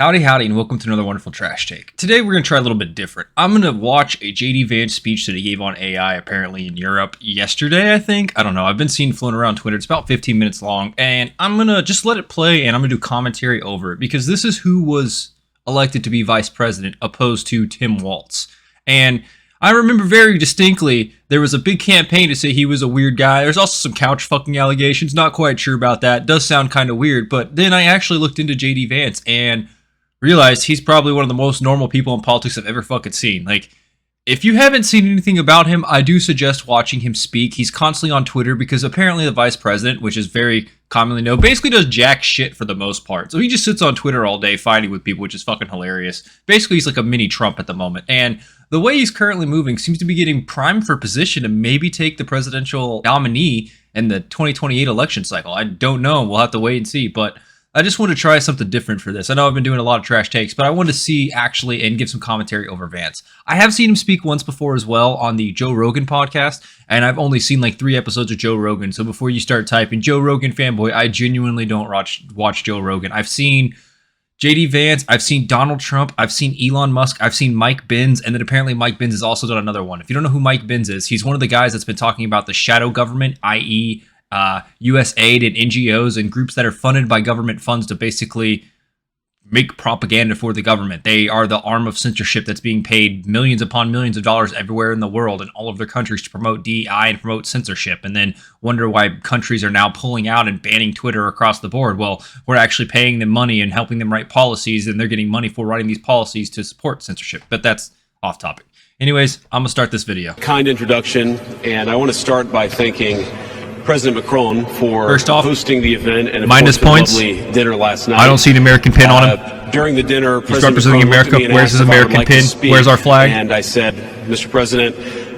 Howdy, and welcome to another wonderful Trash Take. Today we're going to try a little bit different. I'm going to watch a JD Vance speech that he gave on AI apparently in Europe yesterday, I think. I don't know. I've been seeing flown around Twitter. It's about 15 minutes long, and I'm going to just let it play, and I'm going to do commentary over it, because this is who was elected to be vice president, opposed to Tim Walz. And I remember very distinctly there was a big campaign to say he was a weird guy. There's also some couch fucking allegations. Not quite sure about that. Does sound kind of weird, but then I actually looked into JD Vance and realized he's probably one of the most normal people in politics I've ever fucking seen. Like, if you haven't seen anything about him, I do suggest watching him speak. He's constantly on Twitter because apparently the vice president, which is very commonly known, basically does jack shit for the most part. So he just sits on Twitter all day fighting with people, which is fucking hilarious. Basically, he's like a mini Trump at the moment. And the way he's currently moving seems to be getting primed for position to maybe take the presidential nominee in the 2028 election cycle. I don't know. We'll have to wait and see. But I just want to try something different for this. I know I've been doing a lot of trash takes, but I wanted to see actually and give some commentary over Vance. I have seen him speak once before as well on the Joe Rogan podcast, and I've only seen like 3 episodes of Joe Rogan. So before you start typing Joe Rogan fanboy, I genuinely don't watch Joe Rogan. I've seen JD Vance, I've seen Donald Trump, I've seen Elon Musk, I've seen Mike Benz, and then apparently Mike Benz has also done another one. If you don't know who Mike Benz is, he's one of the guys that's been talking about the shadow government, i.e., U.S. aid and NGOs and groups that are funded by government funds to basically make propaganda for the government. They are the arm of censorship that's being paid millions upon millions of dollars everywhere in the world in all of their countries to promote DEI and promote censorship, and then wonder why countries are now pulling out and banning Twitter across the board. Well, we're actually paying them money and helping them write policies, and they're getting money for writing these policies to support censorship. But that's off topic. Anyways, I'm going to start this video. Kind introduction, and I want to start by thanking President Macron for hosting the event and minus points. Lovely dinner last night. I don't see an American pin on him. During the dinner, he's representing America. Where's his American pin? Where's our flag? And I said, Mr. President,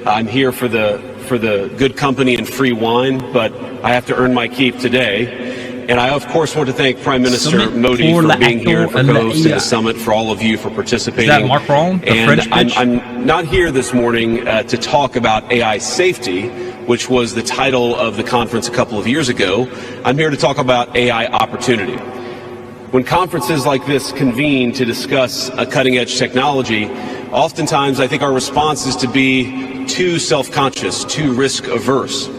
I'm here for the good company and free wine, but I have to earn my keep today. And I, of course, want to thank Prime Minister Modi for being here and for co-hosting the summit, for all of you for participating. Is that Macron, the and French I'm not here this morning to talk about AI safety, which was the title of the conference a couple of years ago. I'm here to talk about AI opportunity. When conferences like this convene to discuss a cutting-edge technology, oftentimes I think our response is to be too self-conscious, too risk-averse.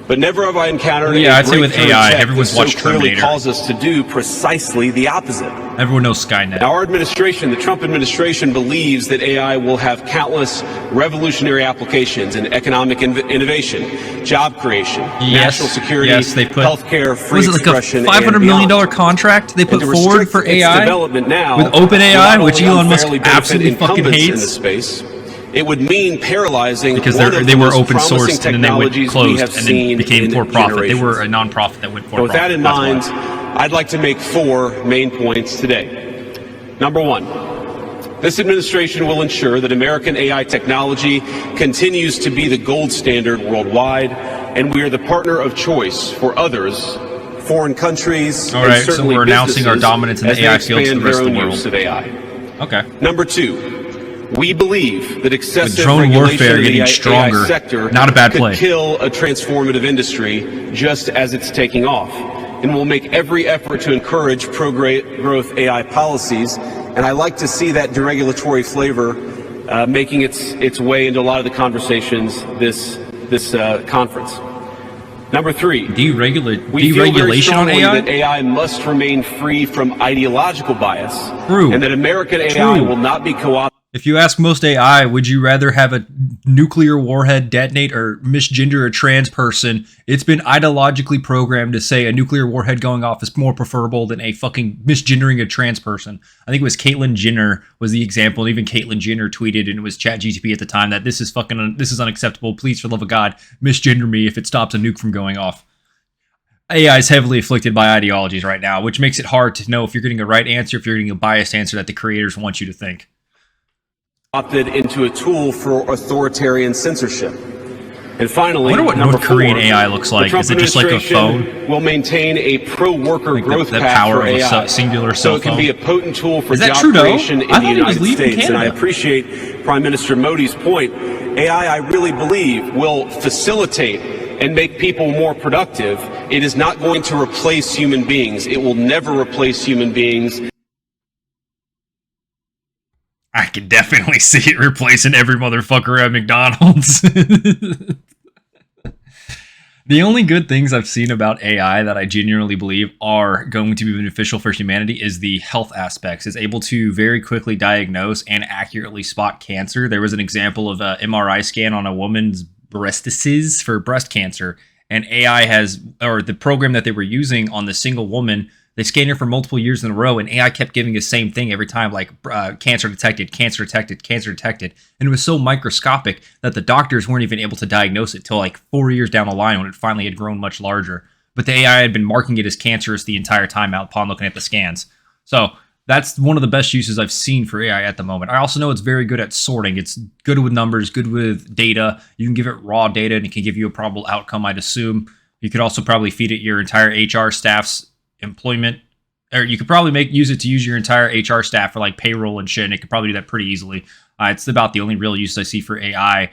But never have I encountered I'd say with AI, everyone's watched Terminator. Calls us to do precisely the opposite. Everyone knows Skynet. Our administration, the Trump administration, believes that AI will have countless revolutionary applications in economic innovation, job creation, national security, healthcare, free expression, like a $500 million contract they put forward for AI development now with OpenAI, which Elon Musk absolutely fucking hates. In the space. It would mean paralyzing because they were open source and then they went closed and then became for profit. They were a non-profit that went for profit. With that in mind, I'd like to make 4 main points today. Number 1, this administration will ensure that American AI technology continues to be the gold standard worldwide, and we are the partner of choice for others, foreign countries, all right, so we're announcing our dominance in the AI field to the rest of the world. Of AI. Okay. Number 2. We believe that excessive drone warfare getting stronger, AI sector not a bad play, could kill a transformative industry just as it's taking off, and we'll make every effort to encourage pro-growth AI policies. And I like to see that deregulatory flavor making its way into a lot of the conversations this conference. Number 3, deregulation on AI? That AI must remain free from ideological bias, True. And that American AI will not be co-opted. If you ask most AI, would you rather have a nuclear warhead detonate or misgender a trans person? It's been ideologically programmed to say a nuclear warhead going off is more preferable than a fucking misgendering a trans person. I think it was Caitlyn Jenner was the example, and even Caitlyn Jenner tweeted, and it was ChatGPT at the time, that this is unacceptable. Please, for the love of God, misgender me if it stops a nuke from going off. AI is heavily afflicted by ideologies right now, which makes it hard to know if you're getting a right answer, if you're getting a biased answer that the creators want you to think. Opted into a tool for authoritarian censorship. And finally, I wonder what North Korean AI looks like. Is it just like a phone? Will maintain a pro-worker like growth the path power for of AI. A singular so cell phone. It can be a potent tool for job creation in the United States. Canada. And I appreciate Prime Minister Modi's point. AI, I really believe, will facilitate and make people more productive. It is not going to replace human beings. It will never replace human beings. I can definitely see it replacing every motherfucker at McDonald's. The only good things I've seen about AI that I genuinely believe are going to be beneficial for humanity is the health aspects. It's able to very quickly diagnose and accurately spot cancer. There was an example of an MRI scan on a woman's breastises for breast cancer, and AI has, or the program that they were using on the single woman, they scanned her for multiple years in a row, and AI kept giving the same thing every time, like cancer detected, cancer detected, cancer detected. And it was so microscopic that the doctors weren't even able to diagnose it till like 4 years down the line when it finally had grown much larger. But the AI had been marking it as cancerous the entire time out upon looking at the scans. So that's one of the best uses I've seen for AI at the moment. I also know it's very good at sorting. It's good with numbers, good with data. You can give it raw data and it can give you a probable outcome, I'd assume. You could also probably feed it your entire HR staff's employment, or you could probably use it to use your entire HR staff for like payroll and shit, and it could probably do that pretty easily. It's about the only real use I see for AI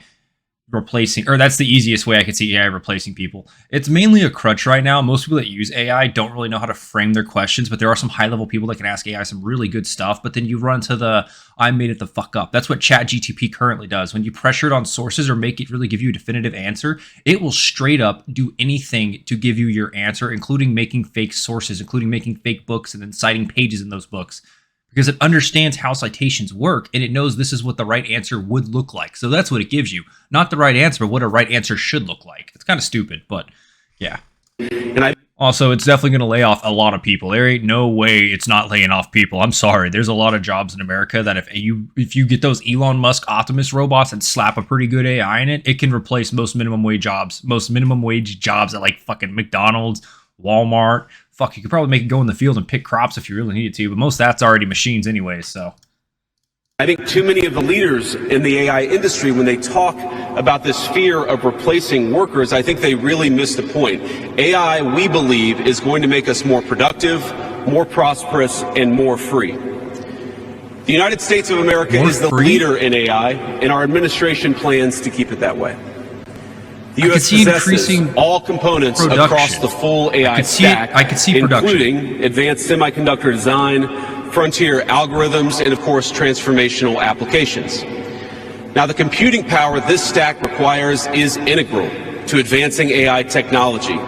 replacing, or that's the easiest way I could see AI replacing people. It's mainly a crutch right now. Most people that use AI don't really know how to frame their questions, but there are some high-level people that can ask AI some really good stuff, but then you run to the, I made it the fuck up. That's what ChatGTP currently does. When you pressure it on sources or make it really give you a definitive answer, it will straight up do anything to give you your answer, including making fake sources, including making fake books and then citing pages in those books. Because it understands how citations work, and it knows this is what the right answer would look like. So that's what it gives you. Not the right answer, but what a right answer should look like. It's kind of stupid, but yeah. Also, it's definitely going to lay off a lot of people. There ain't no way it's not laying off people. I'm sorry. There's a lot of jobs in America that if you get those Elon Musk Optimus robots and slap a pretty good AI in it, it can replace most minimum wage jobs at like fucking McDonald's, Walmart. Fuck, you could probably make it go in the field and pick crops if you really needed to, but most of that's already machines anyway, so. I think too many of the leaders in the AI industry, when they talk about this fear of replacing workers, I think they really miss the point. AI, we believe, is going to make us more productive, more prosperous, and more free. The United States of America is the leader in AI, and our administration plans to keep it that way. The U.S. possesses all components across the full AI stack, including advanced semiconductor design, frontier algorithms, and of course, transformational applications. Now, the computing power this stack requires is integral to advancing AI technology.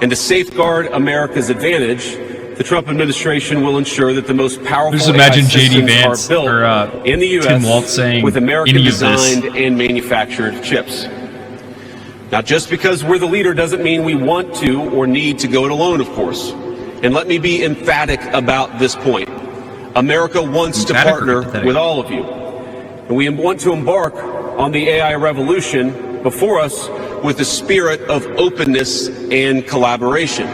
And to safeguard America's advantage, the Trump administration will ensure that the most powerful AI systems are built in the U.S. with American-designed and manufactured chips. Now, just because we're the leader doesn't mean we want to or need to go it alone, of course. And let me be emphatic about this point. America wants to partner with all of you. And we want to embark on the AI revolution before us with the spirit of openness and collaboration.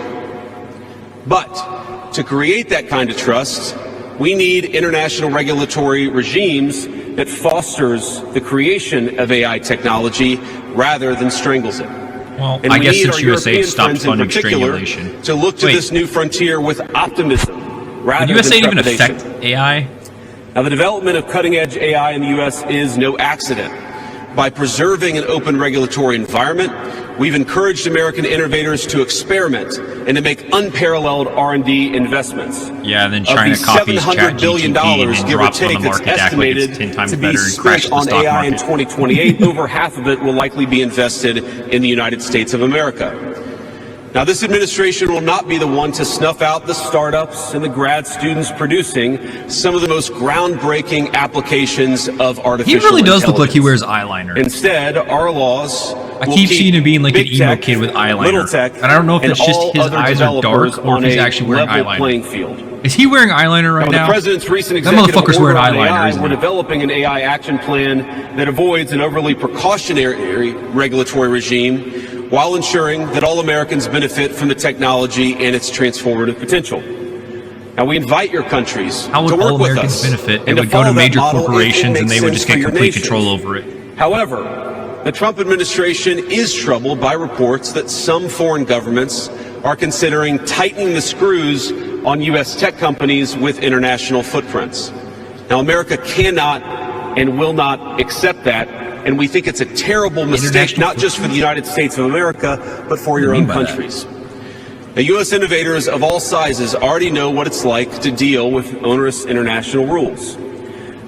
But to create that kind of trust, we need international regulatory regimes that fosters the creation of AI technology rather than strangles it. Well, and I guess since USA stopped funding strangulation, to look to this new frontier with optimism rather than trepidation. Would USA even affect AI? Now, the development of cutting-edge AI in the U.S. is no accident. By preserving an open regulatory environment, we've encouraged American innovators to experiment and to make unparalleled R&D investments. Yeah, and then China copies $700 billion, give or take, that's estimated to be spent on AI in 2028. Over half of it will likely be invested in the United States of America. Now, this administration will not be the one to snuff out the startups and the grad students producing some of the most groundbreaking applications of artificial intelligence. He really does look like he wears eyeliner. Instead, our laws I keep seeing him being like an emo kid with eyeliner. And I don't know if it's just his eyes are dark or if he's actually wearing eyeliner. Is he wearing eyeliner right now? The president's recent executive order on AI, we're developing an AI action plan that avoids an overly precautionary regulatory regime while ensuring that all Americans benefit from the technology and its transformative potential. Now, we invite your countries to work with us. Benefit? It would go to major corporations and they would just get complete control over it. However, the Trump administration is troubled by reports that some foreign governments are considering tightening the screws on U.S. tech companies with international footprints. Now, America cannot and will not accept that, and we think it's a terrible mistake, not just for the United States of America, but for your own countries. Now, U.S. innovators of all sizes already know what it's like to deal with onerous international rules.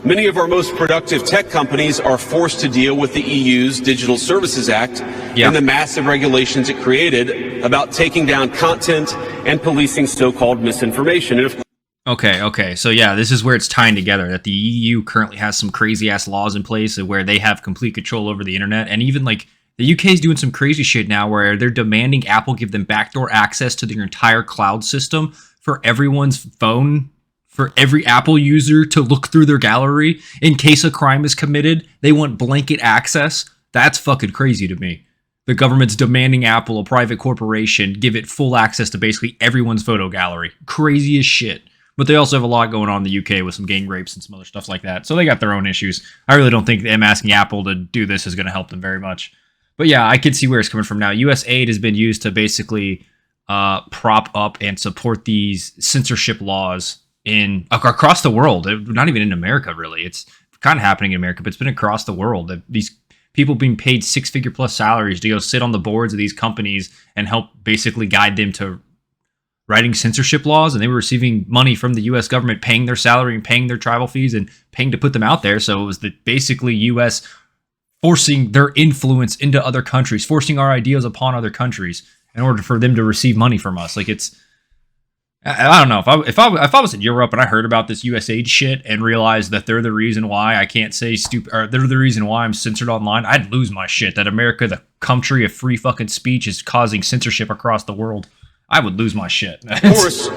Many of our most productive tech companies are forced to deal with the EU's Digital Services Act and the massive regulations it created about taking down content and policing so-called misinformation. And Okay. So yeah, this is where it's tying together that the EU currently has some crazy ass laws in place where they have complete control over the internet, and even like the UK is doing some crazy shit now where they're demanding Apple give them backdoor access to their entire cloud system for everyone's phone, for every Apple user to look through their gallery in case a crime is committed. They want blanket access. That's fucking crazy to me. The government's demanding Apple, a private corporation, give it full access to basically everyone's photo gallery. Crazy as shit. But they also have a lot going on in the UK with some gang rapes and some other stuff like that. So they got their own issues. I really don't think them asking Apple to do this is going to help them very much. But yeah, I can see where it's coming from now. US aid has been used to basically prop up and support these censorship laws in across the world. Not even in America, really. It's kind of happening in America, but it's been across the world. These people being paid six-figure plus salaries to go sit on the boards of these companies and help basically guide them to writing censorship laws, and they were receiving money from the U.S. government, paying their salary and paying their travel fees and paying to put them out there. So it was basically U.S. forcing their influence into other countries, forcing our ideas upon other countries in order for them to receive money from us. Like I don't know, if I was in Europe and I heard about this USAID shit and realized that they're the reason why I can't say stupid, or they're the reason why I'm censored online, I'd lose my shit. That America, the country of free fucking speech, is causing censorship across the world. I would lose my shit. Of course,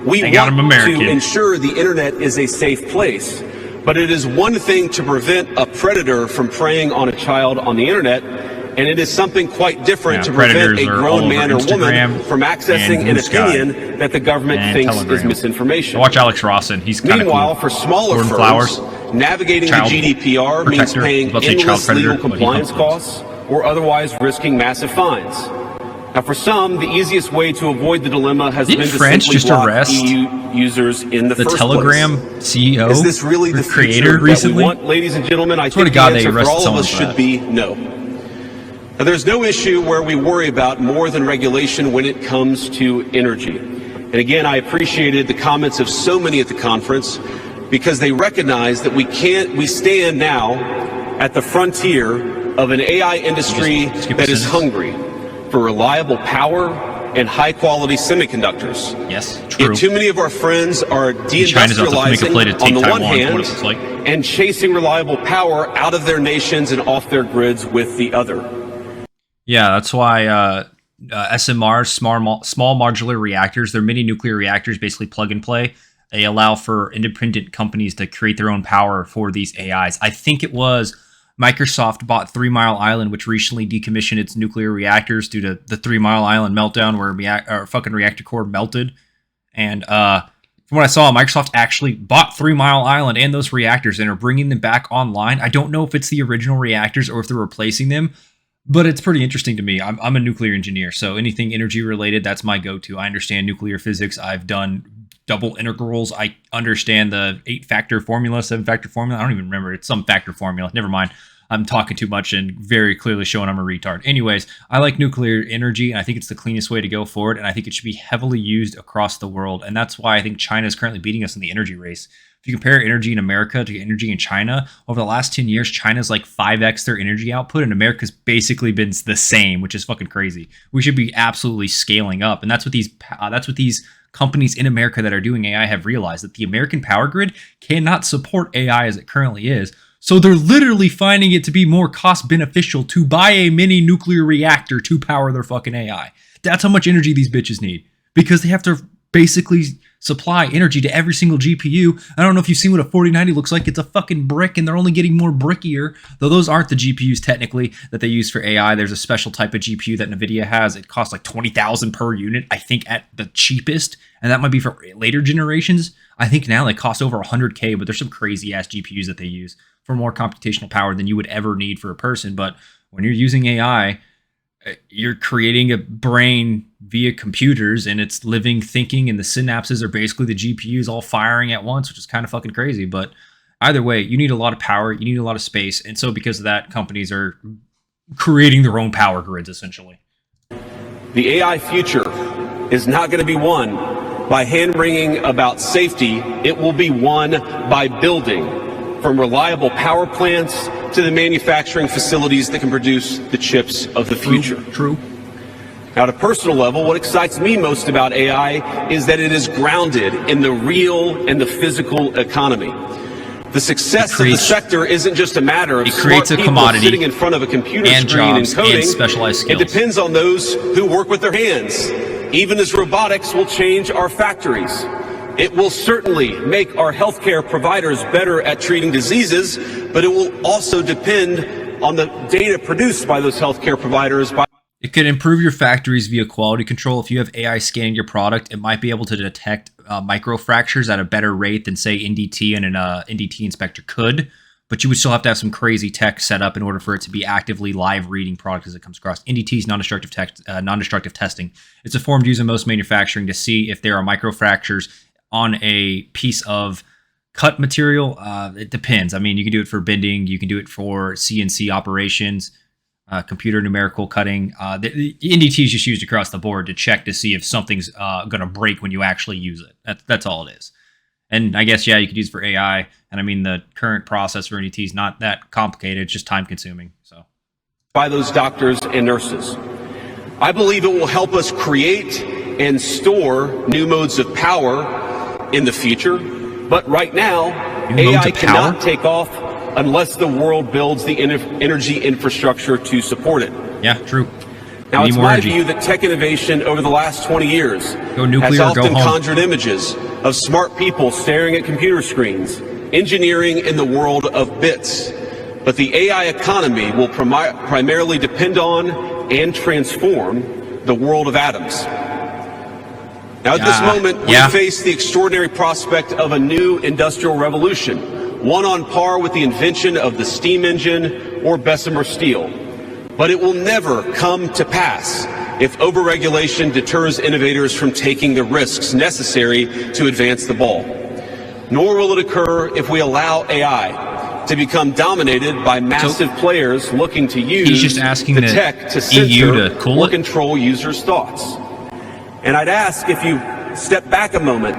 we want to ensure the internet is a safe place, but it is one thing to prevent a predator from preying on a child on the internet, and it is something quite different to prevent a grown man or woman from accessing an opinion that the government thinks is misinformation. Watch Alex Rawson. He's kind of cool. Meanwhile, for smaller firms, navigating the GDPR means paying endless legal compliance costs or otherwise risking massive fines. Now, for some, the easiest way to avoid the dilemma has been to simply block EU users in the first Telegram place. CEO, is this really the creator future recently? That we want, ladies and gentlemen? I think the answer for all of us should be no. Now, there's no issue where we worry about more than regulation when it comes to energy. And again, I appreciated the comments of so many at the conference because they recognize that we stand now at the frontier of an AI industry that is hungry for reliable power and high-quality semiconductors. Yes, true. Yet too many of our friends are deindustrializing on the one hand and chasing reliable power out of their nations and off their grids with the other. Yeah, that's why SMRs, small modular reactors, they're mini nuclear reactors, basically plug and play. They allow for independent companies to create their own power for these AIs. I think it was Microsoft bought 3 Mile Island, which recently decommissioned its nuclear reactors due to the 3 Mile Island meltdown where a fucking reactor core melted. And from what I saw, Microsoft actually bought 3 Mile Island and those reactors and are bringing them back online. I don't know if it's the original reactors or if they're replacing them, but it's pretty interesting to me. I'm a nuclear engineer, so anything energy related, that's my go-to. I understand nuclear physics. I've done double integrals. I understand the 8-factor formula, 7-factor formula. I don't even remember. It's some factor formula. Never mind. I'm talking too much and very clearly showing I'm a retard. Anyways, I like nuclear energy, and I think it's the cleanest way to go forward, and I think it should be heavily used across the world, and that's why I think China is currently beating us in the energy race. If you compare energy in America to energy in China, over the last 10 years, China's like 5x their energy output, and America's basically been the same, which is fucking crazy. We should be absolutely scaling up, and that's what these companies in America that are doing AI have realized, that the American power grid cannot support AI as it currently is. So they're literally finding it to be more cost beneficial to buy a mini nuclear reactor to power their fucking AI. That's how much energy these bitches need, because they have to basically supply energy to every single GPU. I don't know if you've seen what a 4090 looks like. It's a fucking brick, and they're only getting more brickier, though those aren't the GPUs technically that they use for AI. There's a special type of GPU that NVIDIA has. It costs like $20,000 per unit, I think, at the cheapest, and that might be for later generations. I think now they cost over $100K, but there's some crazy ass GPUs that they use for more computational power than you would ever need for a person. But when you're using AI, you're creating a brain via computers, and it's living, thinking, and the synapses are basically the GPUs all firing at once, which is kind of fucking crazy. But either way, you need a lot of power, you need a lot of space, and so because of that, companies are creating their own power grids, essentially. The AI future is not going to be won by hand-wringing about safety. It will be won by building. from reliable power plants to the manufacturing facilities that can produce the chips of the future. True. Now, at a personal level, what excites me most about AI is that it is grounded in the real and the physical economy. The success of the sector isn't just a matter of smart people sitting in front of a computer screen and coding. And specialized skills. It depends on those who work with their hands. Even as robotics will change our factories, it will certainly make our healthcare providers better at treating diseases, but it will also depend on the data produced by those healthcare providers. It could improve your factories via quality control. If you have AI scanning your product, it might be able to detect microfractures at a better rate than, say, NDT and an NDT inspector could. But you would still have to have some crazy tech set up in order for it to be actively live reading product as it comes across. NDT is non-destructive testing. It's a form used in most manufacturing to see if there are microfractures on a piece of cut material. It depends. I mean, you can do it for bending. You can do it for CNC operations. Computer numerical cutting. The NDT is just used across the board to check to see if something's going to break when you actually use it. That's all it is. And I guess, yeah, you could use it for AI. And I mean, the current process for NDT is not that complicated. It's just time consuming. So, by those doctors and nurses, I believe it will help us create and store new modes of power in the future. But right now, AI cannot take off unless the world builds the energy infrastructure to support it. Yeah, true. Now, it's my view that tech innovation over the last 20 years has often conjured images of smart people staring at computer screens, engineering in the world of bits. But the AI economy will primarily depend on and transform the world of atoms. Now, at this moment, we face the extraordinary prospect of a new industrial revolution, one on par with the invention of the steam engine or Bessemer steel. But it will never come to pass if overregulation deters innovators from taking the risks necessary to advance the ball. Nor will it occur if we allow AI to become dominated by massive players looking to use the tech to censor or control users' thoughts. And I'd ask if you step back a moment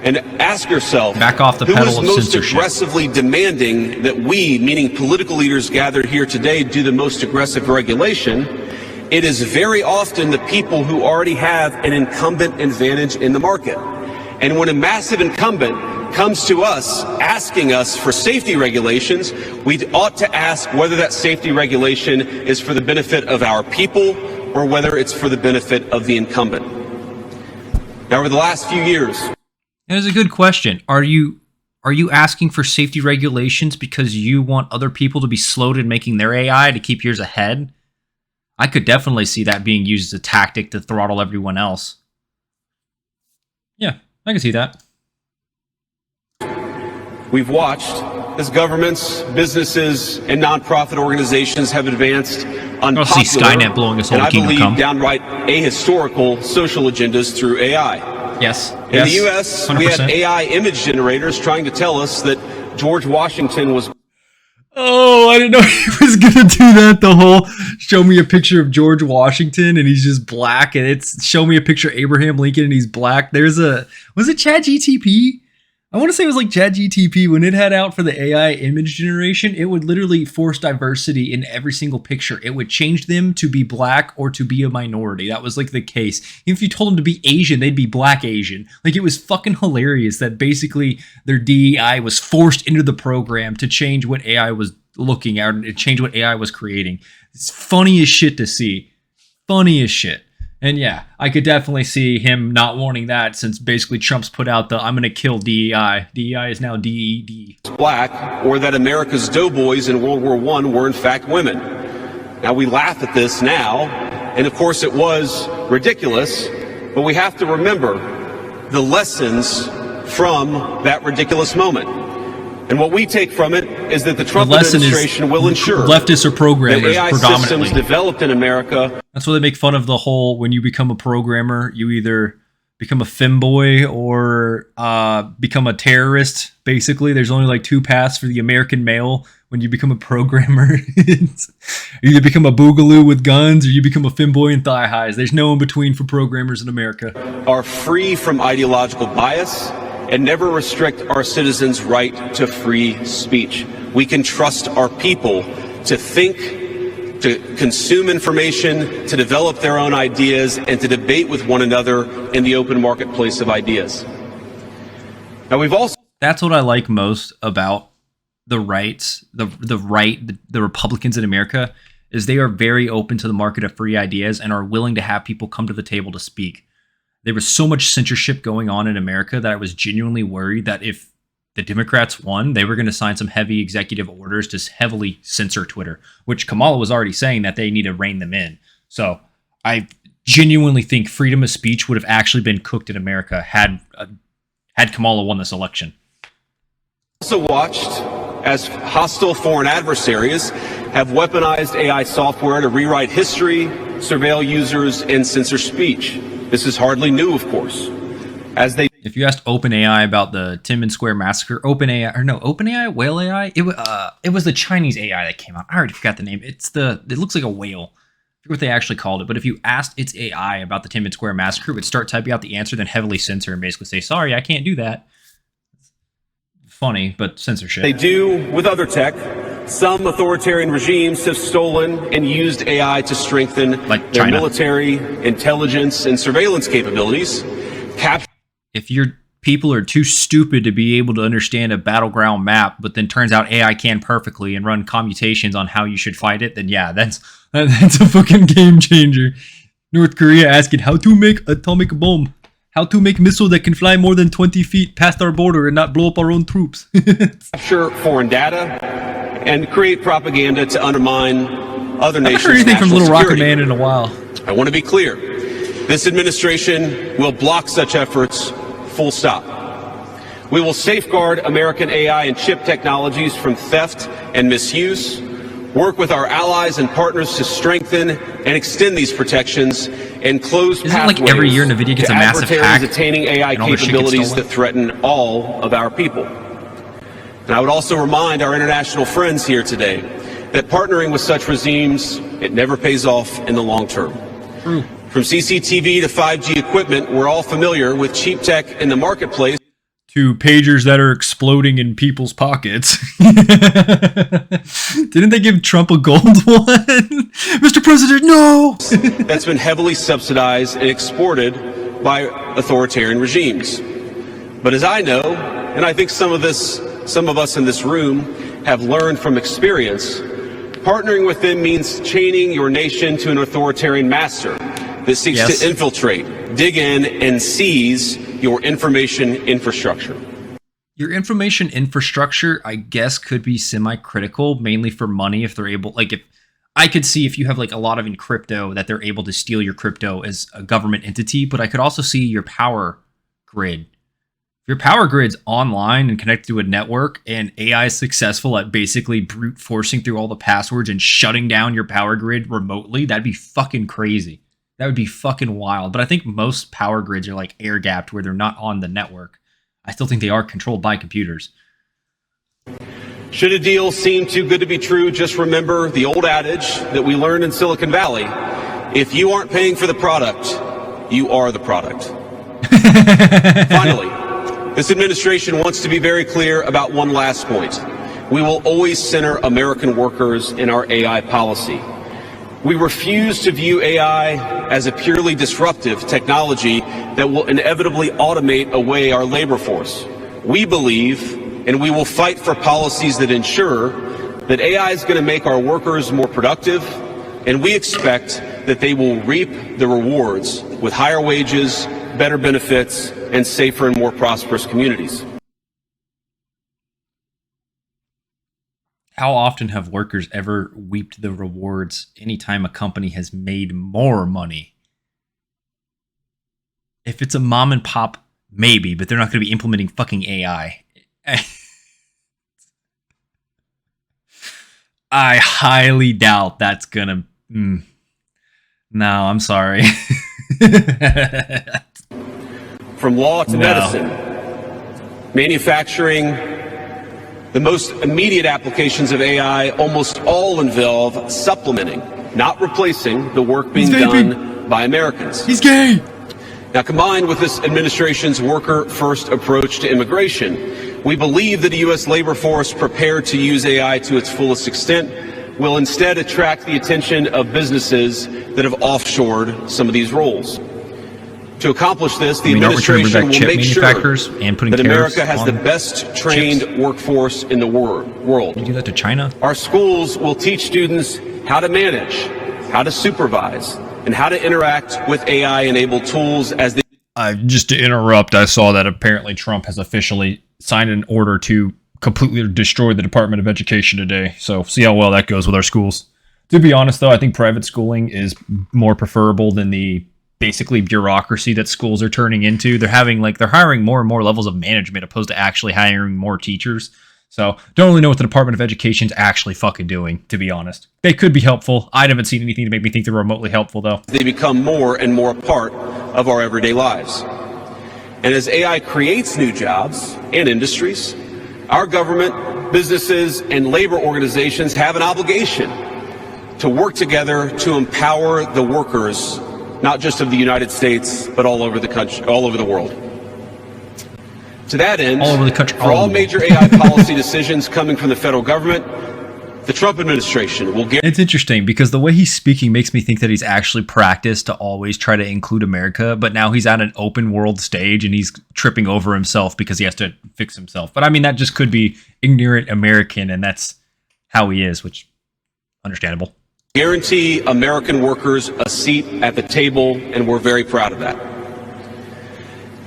and ask yourself, who is most aggressively demanding that we, meaning political leaders gathered here today, do the most aggressive regulation? It is very often the people who already have an incumbent advantage in the market. And when a massive incumbent comes to us asking us for safety regulations, we ought to ask whether that safety regulation is for the benefit of our people or whether it's for the benefit of the incumbent. Now, over the last few years, that is a good question. Are you asking for safety regulations because you want other people to be slowed in making their AI to keep yours ahead? I could definitely see that being used as a tactic to throttle everyone else. Yeah, I can see that. We've watched as governments, businesses, and nonprofit organizations have advanced unpopular, Skynet blowing us and I believe downright ahistorical social agendas through AI. Yes. In the U.S., 100%. We had AI image generators trying to tell us that George Washington was... Oh, I didn't know he was going to do that. The whole show me a picture of George Washington and he's just black, and it's show me a picture of Abraham Lincoln and he's black. Was it ChatGTP? I want to say it was like ChatGTP. When it had out for the AI image generation, it would literally force diversity in every single picture. It would change them to be black or to be a minority. That was like the case. Even if you told them to be Asian, they'd be black Asian. Like, it was fucking hilarious that basically their DEI was forced into the program to change what AI was looking at and change what AI was creating. It's funny as shit to see. Funny as shit. And yeah, I could definitely see him not wanting that, since basically Trump's put out the I'm going to kill DEI. DEI is now DED. Black, or that America's doughboys in World War I were in fact women. Now, we laugh at this now, and of course it was ridiculous, but we have to remember the lessons from that ridiculous moment. And what we take from it is that the Trump administration will ensure leftists are programmers that AI predominantly. systems developed in America. That's why they make fun of the whole, when you become a programmer, you either become a femboy or become a terrorist. Basically, there's only like two paths for the American male when you become a programmer. You either become a boogaloo with guns or you become a femboy and thigh highs. There's no in between for programmers in America. Are free from ideological bias and never restrict our citizens' right to free speech. We can trust our people to think, to consume information, to develop their own ideas, and to debate with one another in the open marketplace of ideas. Now, we've also... That's what I like most about the rights, the Republicans in America, is they are very open to the market of free ideas and are willing to have people come to the table to speak. There was so much censorship going on in America that I was genuinely worried that if the Democrats won, they were going to sign some heavy executive orders to heavily censor Twitter, which Kamala was already saying that they need to rein them in. So I genuinely think freedom of speech would have actually been cooked in America had Kamala won this election. Also watched as hostile foreign adversaries have weaponized AI software to rewrite history, surveil users, and censor speech. This is hardly new, of course. If you asked OpenAI about the Tiananmen Square massacre, OpenAI, Whale AI, it was the Chinese AI that came out. I already forgot the name. It looks like a whale. I forget what they actually called it. But if you asked its AI about the Tiananmen Square massacre, it would start typing out the answer, then heavily censor and basically say, "Sorry, I can't do that." Funny, but censorship. They do with other tech. Some authoritarian regimes have stolen and used AI to strengthen their military, intelligence, and surveillance capabilities. If your people are too stupid to be able to understand a battleground map, but then turns out AI can perfectly and run commutations on how you should fight it, then yeah, that's a fucking game changer. North Korea asking how to make atomic bomb. How to make missile that can fly more than 20 feet past our border and not blow up our own troops. Capture foreign data and create propaganda to undermine other nations' national security. I haven't heard anything from Little Rocket Man in a while. I want to be clear. This administration will block such efforts, full stop. We will safeguard American AI and chip technologies from theft and misuse, work with our allies and partners to strengthen and extend these protections, and close pathways. Isn't it like every year NVIDIA gets a massive hack attaining AI capabilities that threaten all of our people? And I would also remind our international friends here today that partnering with such regimes, it never pays off in the long term. True. From CCTV to 5G equipment, we're all familiar with cheap tech in the marketplace. To pagers that are exploding in people's pockets. Didn't they give Trump a gold one? Mr. President, no! That's been heavily subsidized and exported by authoritarian regimes. But as I know, and I think some of us in this room have learned from experience, partnering with them means chaining your nation to an authoritarian master that seeks to infiltrate, dig in, and seize your information infrastructure. Your information infrastructure, I guess, could be semi-critical, mainly for money if they're able, like if I could see if you have like a lot of in crypto that they're able to steal your crypto as a government entity, but I could also see your power grid. If your power grid's online and connected to a network and AI is successful at basically brute forcing through all the passwords and shutting down your power grid remotely, that'd be fucking crazy. That would be fucking wild. But I think most power grids are like air gapped where they're not on the network. I still think they are controlled by computers. Should a deal seem too good to be true, just remember the old adage that we learned in Silicon Valley. If you aren't paying for the product, you are the product. Finally, this administration wants to be very clear about one last point. We will always center American workers in our AI policy. We refuse to view AI as a purely disruptive technology that will inevitably automate away our labor force. We believe, and we will fight for policies that ensure that AI is going to make our workers more productive, and we expect that they will reap the rewards with higher wages, better benefits, and safer and more prosperous communities. How often have workers ever reaped the rewards anytime a company has made more money? If it's a mom and pop, maybe, but they're not going to be implementing fucking AI. I highly doubt that's going to... No, I'm sorry. From law to medicine, manufacturing, the most immediate applications of AI almost all involve supplementing, not replacing, the work being done by Americans. He's gay! Now, combined with this administration's worker-first approach to immigration, we believe that a U.S. labor force prepared to use AI to its fullest extent will instead attract the attention of businesses that have offshored some of these roles. To accomplish this, the administration will make sure that America has the best trained workforce in the world. You do that to China? Our schools will teach students how to manage, how to supervise, and how to interact with AI-enabled tools as they... Just to interrupt, I saw that apparently Trump has officially signed an order to completely destroy the Department of Education today. So see how well that goes with our schools. To be honest, though, I think private schooling is more preferable than the basically bureaucracy that schools are turning into. They're hiring more and more levels of management opposed to actually hiring more teachers. So don't really know what the Department of Education's actually fucking doing, to be honest. They could be helpful. I haven't seen anything to make me think they're remotely helpful, though. They become more and more a part of our everyday lives. And as AI creates new jobs and industries, our government, businesses, and labor organizations have an obligation to work together to empower the workers, not just of the United States, but all over the country, all over the world. To that end, for all major AI policy decisions coming from the federal government, the Trump administration will get... It's interesting because the way he's speaking makes me think that he's actually practiced to always try to include America, but now he's at an open world stage and he's tripping over himself because he has to fix himself. But I mean, that just could be ignorant American, and that's how he is, which understandable. Guarantee American workers a seat at the table, and we're very proud of that.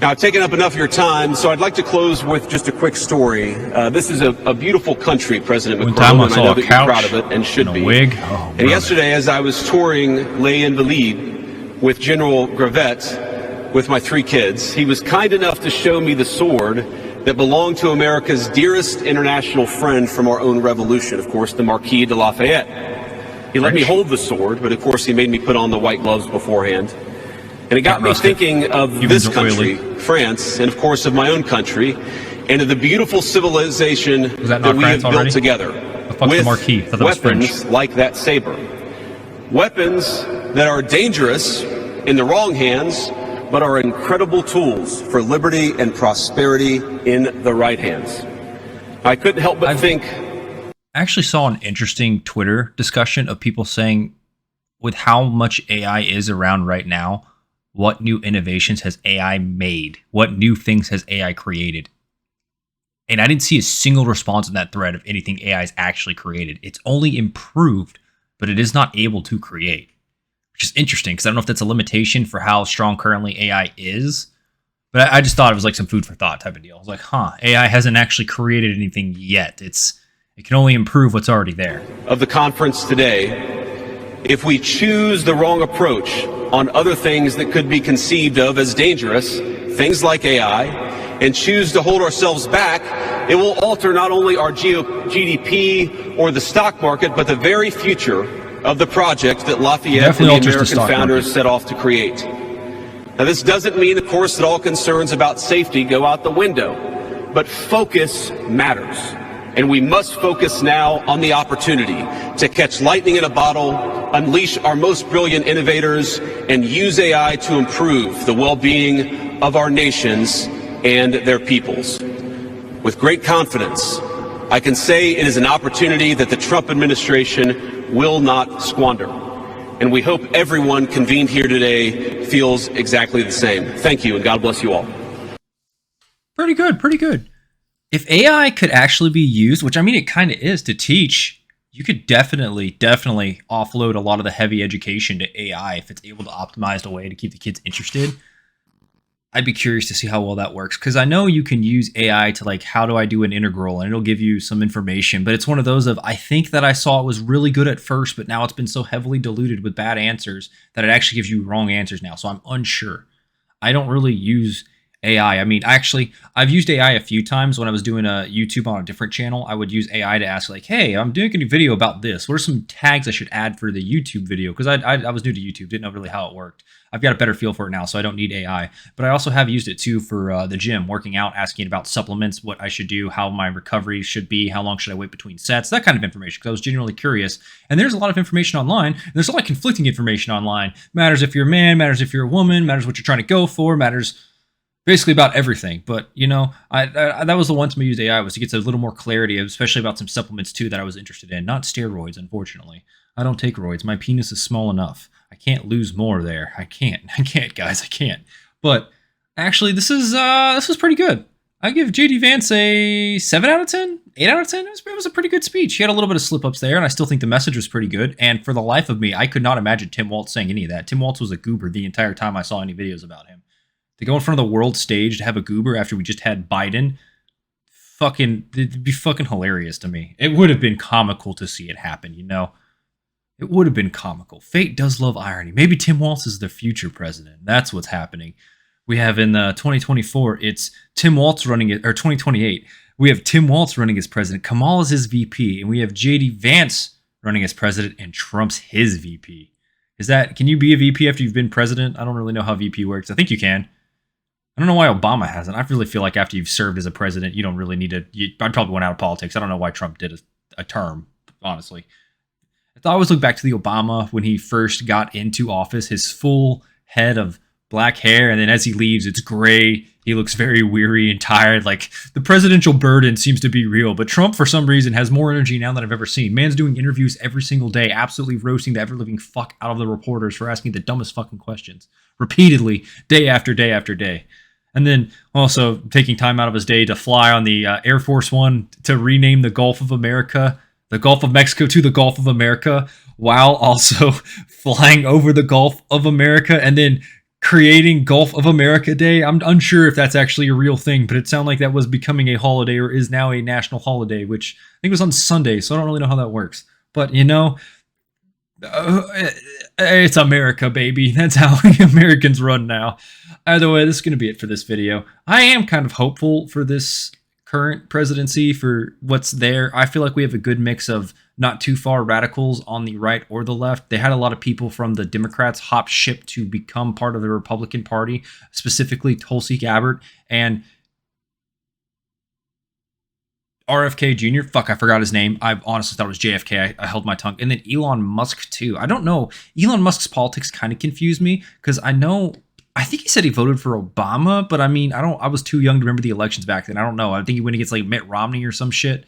Now, I've taken up enough of your time, so I'd like to close with just a quick story. This is a beautiful country, President Macron, and I know that you're proud of it and should be. And yesterday, as I was touring Les Invalides with General Gravette with my 3 kids, he was kind enough to show me the sword that belonged to America's dearest international friend from our own revolution, of course, the Marquis de Lafayette. He let me hold the sword, but of course he made me put on the white gloves beforehand. And it got me thinking of this country, France, and of course of my own country, and of the beautiful civilization that we have built together with weapons like that saber. Weapons that are dangerous in the wrong hands, but are incredible tools for liberty and prosperity in the right hands. I couldn't help but think... I actually saw an interesting Twitter discussion of people saying, with how much AI is around right now, what new innovations has AI made? What new things has AI created? And I didn't see a single response in that thread of anything AI has actually created. It's only improved, but it is not able to create, which is interesting because I don't know if that's a limitation for how strong currently AI is. But I just thought it was like some food for thought type of deal. I was like, AI hasn't actually created anything yet. It can only improve what's already there. Of the conference today, if we choose the wrong approach on other things that could be conceived of as dangerous, things like AI, and choose to hold ourselves back, it will alter not only our GDP or the stock market, but the very future of the project that Lafayette and the American founders set off to create. Now, this doesn't mean, of course, that all concerns about safety go out the window, but focus matters. And we must focus now on the opportunity to catch lightning in a bottle, unleash our most brilliant innovators, and use AI to improve the well-being of our nations and their peoples. With great confidence, I can say it is an opportunity that the Trump administration will not squander. And we hope everyone convened here today feels exactly the same. Thank you, and God bless you all. Pretty good, pretty good. If AI could actually be used, which I mean it kind of is, to teach, you could definitely offload a lot of the heavy education to AI if it's able to optimize a way to keep the kids interested. I'd be curious to see how well that works, because I know you can use AI to, like, how do I do an integral, and it'll give you some information, but it's one of those of, I think that I saw it was really good at first, but now it's been so heavily diluted with bad answers that it actually gives you wrong answers now, so I'm unsure. I don't really use AI. I mean, actually, I've used AI a few times when I was doing a YouTube on a different channel. I would use AI to ask like, "Hey, I'm doing a video about this. What are some tags I should add for the YouTube video?" Because I was new to YouTube, didn't know really how it worked. I've got a better feel for it now, so I don't need AI. But I also have used it too for the gym, working out, asking about supplements, what I should do, how my recovery should be, how long should I wait between sets, that kind of information. Because I was genuinely curious. And there's a lot of information online. And there's a lot of conflicting information online. Matters if you're a man, matters if you're a woman, matters what you're trying to go for, matters basically about everything. But I that was the one time I used AI, was to get a little more clarity, especially about some supplements too that I was interested in. Not steroids, unfortunately. I don't take roids. My penis is small enough. I can't lose more there. I can't. I can't, guys. I can't. But actually, this was pretty good. I give JD Vance a 7 out of 10, 8 out of 10. It was a pretty good speech. He had a little bit of slip ups there, and I still think the message was pretty good. And for the life of me, I could not imagine Tim Walz saying any of that. Tim Walz was a goober the entire time I saw any videos about him. To go in front of the world stage to have a goober after we just had Biden, it'd be fucking hilarious to me. It would have been comical to see it happen, It would have been comical. Fate does love irony. Maybe Tim Walz is the future president. That's what's happening. We have in 2024, it's Tim Walz running it, or 2028, we have Tim Walz running as president, Kamala's his VP, and we have JD Vance running as president, and Trump's his VP. Can you be a VP after you've been president? I don't really know how VP works. I think you can. I don't know why Obama hasn't. I really feel like after you've served as a president, you don't really need to. I'd probably went out of politics. I don't know why Trump did a term, honestly. I always look back to the Obama when he first got into office, his full head of black hair, and then as he leaves, it's gray. He looks very weary and tired. Like, the presidential burden seems to be real. But Trump, for some reason, has more energy now than I've ever seen. Man's doing interviews every single day, absolutely roasting the ever-living fuck out of the reporters for asking the dumbest fucking questions. Repeatedly, day after day after day. And then also taking time out of his day to fly on the Air Force One to rename the Gulf of America, the Gulf of Mexico, to the Gulf of America, while also flying over the Gulf of America and then creating Gulf of America Day. I'm unsure if that's actually a real thing, but it sounded like that was becoming a holiday, or is now a national holiday, which I think was on Sunday, so I don't really know how that works. But, it's America, baby. That's how Americans run now. Either way, this is going to be it for this video. I am kind of hopeful for this current presidency, for what's there. I feel like we have a good mix of not too far radicals on the right or the left. They had a lot of people from the Democrats hop ship to become part of the Republican Party, specifically Tulsi Gabbard and RFK Jr. Fuck, I forgot his name. I honestly thought it was JFK. I held my tongue. And then Elon Musk, too. I don't know. Elon Musk's politics kind of confuse me, because I think he said he voted for Obama, but I mean, I was too young to remember the elections back then. I don't know. I think he went against like Mitt Romney or some shit.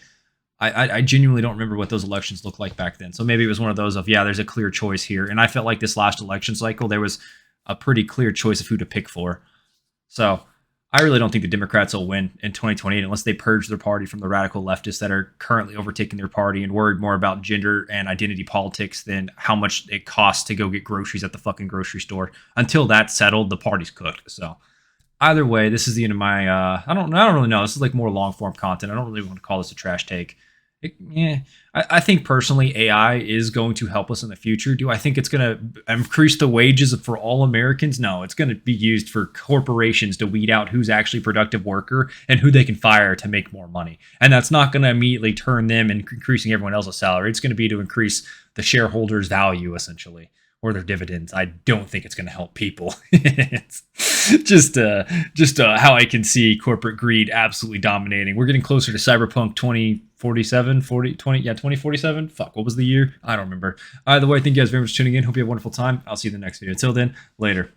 I genuinely don't remember what those elections looked like back then. So maybe it was one of those of, yeah, there's a clear choice here. And I felt like this last election cycle, there was a pretty clear choice of who to pick for. So I really don't think the Democrats will win in 2028 unless they purge their party from the radical leftists that are currently overtaking their party and worried more about gender and identity politics than how much it costs to go get groceries at the fucking grocery store. Until that's settled, the party's cooked. So either way, this is the end of my, I don't really know. This is like more long form content. I don't really want to call this a trash take. I think personally AI is going to help us in the future. Do I think it's going to increase the wages for all Americans? No, it's going to be used for corporations to weed out who's actually a productive worker and who they can fire to make more money. And that's not going to immediately turn them and increasing everyone else's salary. It's going to be to increase the shareholders' value, essentially, or their dividends. I don't think it's going to help people. It's just how I can see corporate greed absolutely dominating. We're getting closer to Cyberpunk 2047, 2047. Fuck, what was the year? I don't remember. Either way, thank you guys very much for tuning in. Hope you have a wonderful time. I'll see you in the next video. Until then, later.